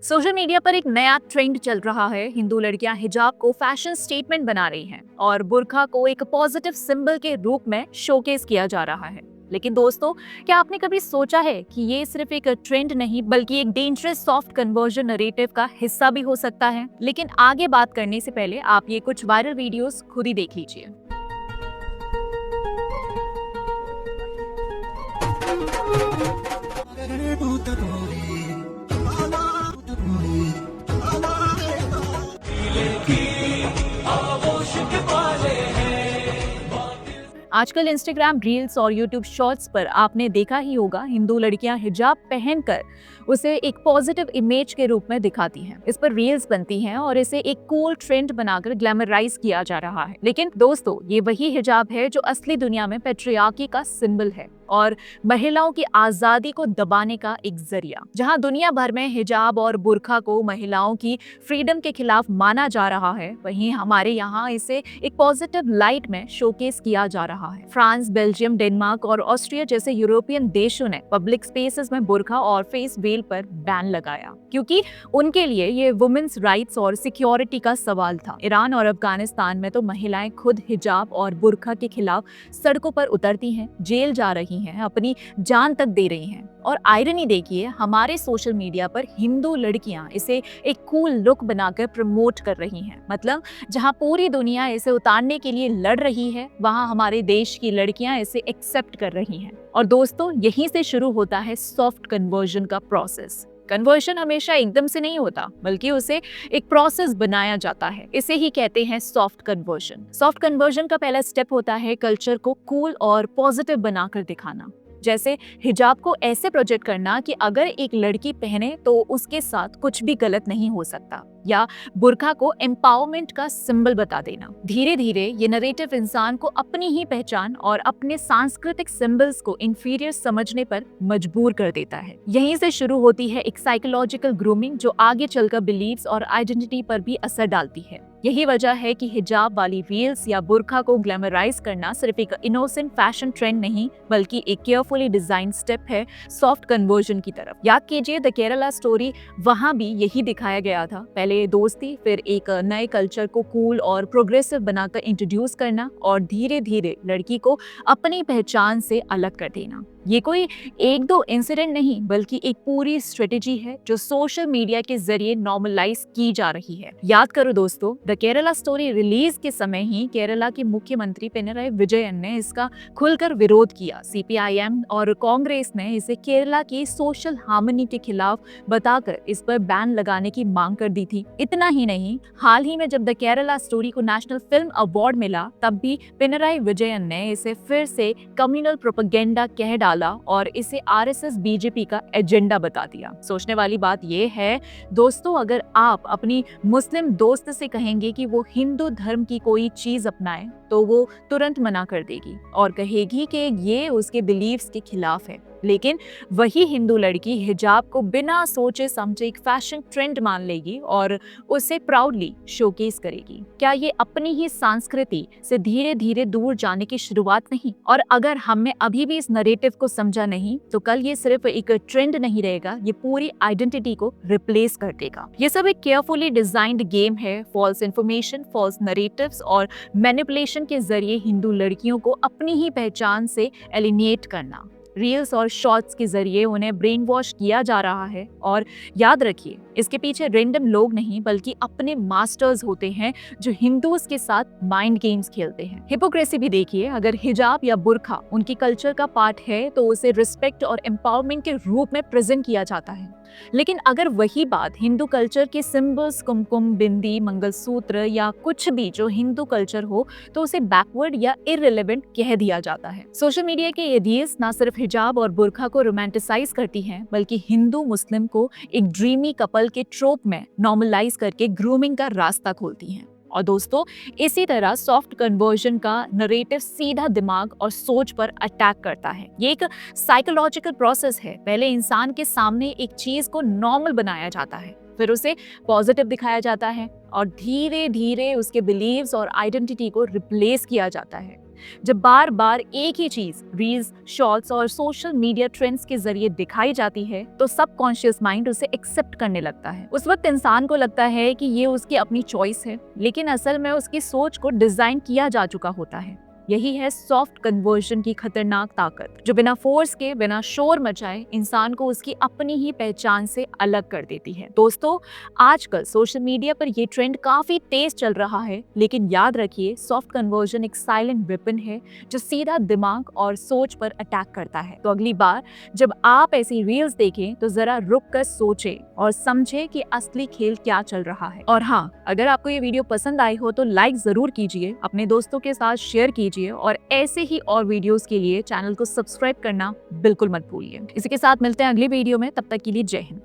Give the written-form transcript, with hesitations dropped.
Social media पर एक नया ट्रेंड चल रहा है। हिंदू लड़कियां हिजाब को फैशन स्टेटमेंट बना रही हैं और बुर्का को एक पॉजिटिव सिंबल के रूप में शोकेस किया जा रहा है। लेकिन दोस्तों, क्या आपने कभी सोचा है कि ये सिर्फ एक ट्रेंड नहीं बल्कि एक डेंजरस सॉफ्ट कन्वर्जन नरेटिव का हिस्सा भी हो सकता है? लेकिन आगे बात करने से पहले आप ये कुछ वायरल वीडियोस खुद ही देख लीजिए। आजकल इंस्टाग्राम रील्स और यूट्यूब शॉर्ट्स पर आपने देखा ही होगा, हिंदू लड़कियां हिजाब पहनकर उसे एक पॉजिटिव इमेज के रूप में दिखाती हैं। इस पर रील्स बनती हैं और इसे एक कूल ट्रेंड बनाकर ग्लैमराइज किया जा रहा है। लेकिन दोस्तों, ये वही हिजाब है जो असली दुनिया में पेट्रियार्की का सिंबल है और महिलाओं की आजादी को दबाने का एक जरिया। जहां दुनिया भर में हिजाब और बुर्का को महिलाओं की फ्रीडम के खिलाफ माना जा रहा है, वहीं हमारे यहाँ इसे एक पॉजिटिव लाइट में शोकेस किया जा रहा है। फ्रांस, बेल्जियम, डेनमार्क और ऑस्ट्रिया जैसे यूरोपियन देशों ने पब्लिक स्पेसेस में बुर्का और फेस वेल पर बैन लगाया, क्योंकि उनके लिए ये वुमेन्स राइट्स और सिक्योरिटी का सवाल था। ईरान और अफगानिस्तान में तो महिलाएं खुद हिजाब और बुर्का के खिलाफ सड़कों पर उतरती हैं, जेल जा रही हैं, अपनी जान तक दे रही हैं। और आयरनी देखिए, हमारे सोशल मीडिया पर हिंदू लड़कियां इसे एक कूल लुक बनाकर प्रमोट कर रही हैं। मतलब जहां पूरी दुनिया इसे उतारने के लिए लड़ रही है, वहां हमारे देश की लड़कियां इसे एक्सेप्ट कर रही हैं। और दोस्तों, यहीं से शुरू होता है सॉफ्ट कन्वर्जन का प्रोसेस। कन्वर्जन हमेशा एकदम से नहीं होता, बल्कि उसे एक प्रोसेस बनाया जाता है। इसे ही कहते हैं सॉफ्ट कन्वर्जन। सॉफ्ट कन्वर्जन का पहला स्टेप होता है कल्चर को कूल और पॉजिटिव बनाकर दिखाना। जैसे हिजाब को ऐसे प्रोजेक्ट करना कि अगर एक लड़की पहने तो उसके साथ कुछ भी गलत नहीं हो सकता, या बुर्का को एम्पावरमेंट का सिंबल बता देना। धीरे धीरे ये नरेटिव इंसान को अपनी ही पहचान और अपने सांस्कृतिक सिंबल्स को इंफीरियर समझने पर मजबूर कर देता है। यहीं से शुरू होती है एक साइकोलॉजिकल ग्रूमिंग जो आगे चलकर बिलीव्स और आइडेंटिटी पर भी असर डालती है। यही वजह है कि हिजाब वाली रील्स या बुर्का को ग्लैमराइज करना सिर्फ एक इनोसेंट फैशन ट्रेंड नहीं, बल्कि एक केयरफुली डिजाइन स्टेप है सॉफ्ट कन्वर्जन की तरफ। याद कीजिए द केरला स्टोरी, वहां भी यही दिखाया गया था। पहले दोस्ती, फिर एक नए कल्चर को कूल और प्रोग्रेसिव बनाकर इंट्रोड्यूस करना और धीरे धीरे लड़की को अपनी पहचान से अलग कर देना। ये कोई एक दो इंसिडेंट नहीं, बल्कि एक पूरी स्ट्रेटेजी है जो सोशल मीडिया के जरिए नॉर्मलाइज की जा रही है। याद करो दोस्तों, द केरला स्टोरी रिलीज के समय ही केरला के मुख्यमंत्री पिनराई विजयन ने इसका खुलकर विरोध किया। सीपीआईएम और कांग्रेस ने इसे केरला की सोशल हार्मनी के खिलाफ बताकर इस पर बैन लगाने की मांग कर दी थी। इतना ही नहीं, हाल ही में जब द केरला स्टोरी को नेशनल फिल्म अवार्ड मिला, तब भी पिनराई विजयन ने इसे फिर से कम्युनल प्रोपेगेंडा कह डाला और इसे आरएसएस बीजेपी का एजेंडा बता दिया। सोचने वाली बात यह है दोस्तों, अगर आप अपनी मुस्लिम दोस्त से कहेंगे कि वो हिंदू धर्म की कोई चीज अपनाए, तो वो तुरंत मना कर देगी और कहेगी कि ये उसके बिलीव्स के खिलाफ है। लेकिन वही हिंदू लड़की हिजाब को बिना सोचे समझे एक फैशन ट्रेंड मान लेगी और उसे प्राउडली शोकेस करेगी। क्या ये अपनी ही संस्कृति से धीरे धीरे दूर जाने की शुरुआत नहीं? और अगर हमने अभी भी इस नरेटिव को समझा नहीं, तो कल ये सिर्फ एक ट्रेंड नहीं रहेगा, ये पूरी आइडेंटिटी को रिप्लेस कर देगा। ये सब एक केयरफुली डिजाइन्ड गेम है। फॉल्स इंफॉर्मेशन, फॉल्स नरेटिव्स और मैनिपुलेशन के जरिए हिंदू लड़कियों को अपनी ही पहचान से एलिनेट करना। रील्स और शॉर्ट्स के जरिए उन्हें ब्रेन वॉश किया जा रहा है। और याद रखिए, इसके पीछे रैंडम लोग नहीं, बल्कि अपने मास्टर्स होते हैं जो हिंदूज के साथ माइंड गेम्स खेलते हैं। हिपोक्रेसी भी देखिए, अगर हिजाब या बुर्का उनकी कल्चर का पार्ट है तो उसे रिस्पेक्ट और एम्पावरमेंट के रूप में प्रेजेंट किया जाता है। लेकिन अगर वही बात हिंदू कल्चर के सिंबल्स, कुमकुम, बिंदी, मंगलसूत्र या कुछ भी जो हिंदू कल्चर हो, तो उसे बैकवर्ड या इररिलेवेंट कह दिया जाता है। सोशल मीडिया के ये रील्स ना सिर्फ हिजाब और बुर्का को रोमांटिसाइज करती हैं, बल्कि हिंदू मुस्लिम को एक ड्रीमी कपल के ट्रोप में नॉर्मलाइज करके ग्रूमिंग का रास्ता खोलती हैं। और दोस्तों, इसी तरह सॉफ्ट कन्वर्जन का नरेटिव सीधा दिमाग और सोच पर अटैक करता है। ये एक साइकोलॉजिकल प्रोसेस है। पहले इंसान के सामने एक चीज को नॉर्मल बनाया जाता है, फिर उसे पॉजिटिव दिखाया जाता है और धीरे धीरे उसके बिलीव्स और आइडेंटिटी को रिप्लेस किया जाता है। जब बार बार एक ही चीज रील्स, शॉर्ट्स और सोशल मीडिया ट्रेंड्स के जरिए दिखाई जाती है तो सबकॉन्शियस माइंड उसे एक्सेप्ट करने लगता है। उस वक्त इंसान को लगता है कि ये उसकी अपनी चॉइस है, लेकिन असल में उसकी सोच को डिजाइन किया जा चुका होता है। यही है सॉफ्ट कन्वर्जन की खतरनाक ताकत, जो बिना फोर्स के, बिना शोर मचाए इंसान को उसकी अपनी ही पहचान से अलग कर देती है। दोस्तों, आजकल सोशल मीडिया पर ये ट्रेंड काफी तेज चल रहा है, लेकिन याद रखिए सॉफ्ट कन्वर्जन एक साइलेंट वेपन है जो सीधा दिमाग और सोच पर अटैक करता है। तो अगली बार जब आप ऐसी रील्स देखें तो जरा रुक कर सोचें और समझें कि असली खेल क्या चल रहा है। और हाँ, अगर आपको ये वीडियो पसंद आई हो तो लाइक जरूर कीजिए, अपने दोस्तों के साथ शेयर कीजिए और ऐसे ही और वीडियोस के लिए चैनल को सब्सक्राइब करना बिल्कुल मत भूलिए। इसी के साथ मिलते हैं अगली वीडियो में, तब तक के लिए जय हिंद।